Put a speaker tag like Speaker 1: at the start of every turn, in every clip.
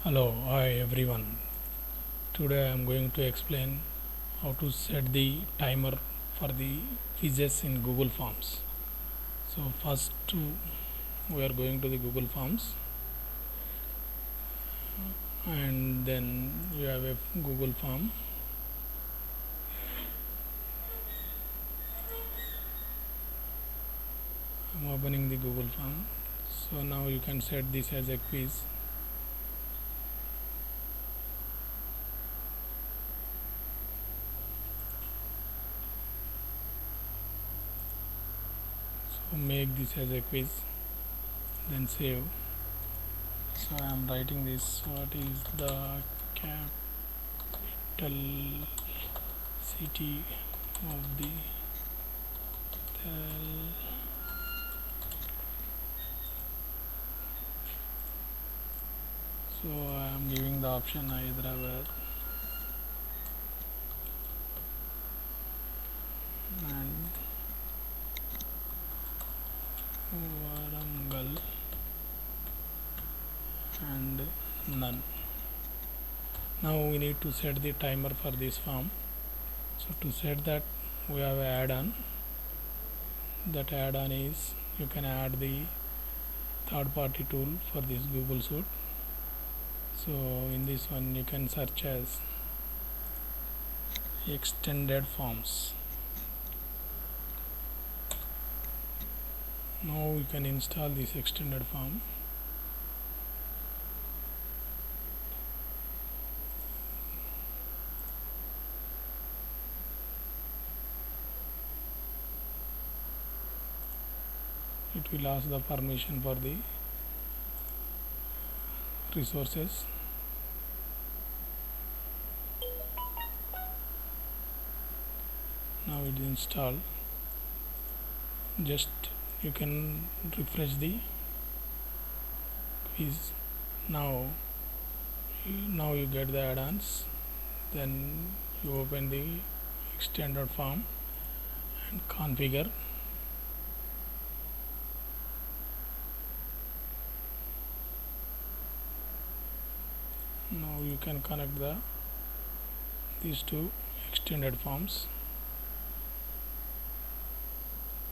Speaker 1: Hello, hi everyone. Today I am going to explain how to set the timer for the quizzes in Google Forms. So first we are going to the Google Forms, and then you have a Google form. I'm opening the Google form. So now you can set this as a quiz. So make this as a quiz, then save. So I am writing this. What is the capital city of the so I am giving the option Hyderabad and Warangal and none. Now we need to set the timer for this form. So to set that, we have an add-on. That add-on is you can add the third-party tool for this Google Suite. So in this one you can search as extended forms. Now we can install this extended form. It will ask the permission for the resources. Now it is installed. Just you can refresh the quiz. Now you get the add-ons. Then you open the extended form and configure. Now you can connect these two extended forms.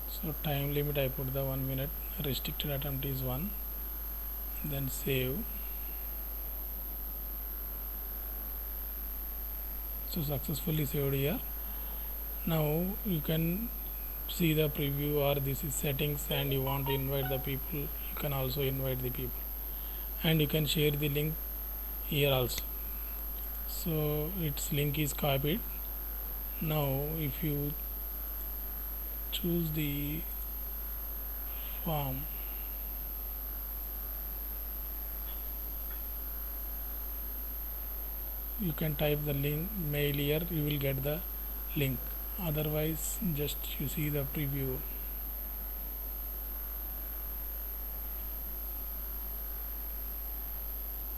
Speaker 1: So time limit I put the 1 minute, restricted attempt is 1, then save. So successfully saved here. Now you can see the preview, or this is settings and you want to invite the people, you can also invite the people, and you can share the link here also. So its link is copied. Now if you choose the form, you can type the link mail here, you will get the link. Otherwise just you see the preview.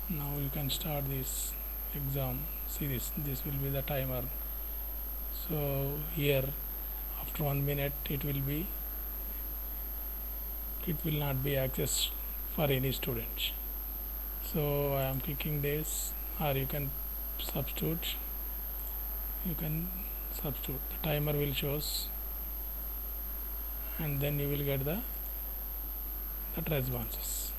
Speaker 1: Now you can start this exam. See this will be the timer. So here after 1 minute it will not be accessed for any students. So I am clicking this, or you can substitute. The timer will shows, and then you will get the responses.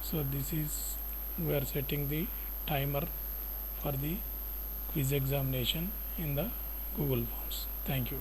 Speaker 1: So this is, we are setting the timer for the quiz examination in the Google Forms. Thank you.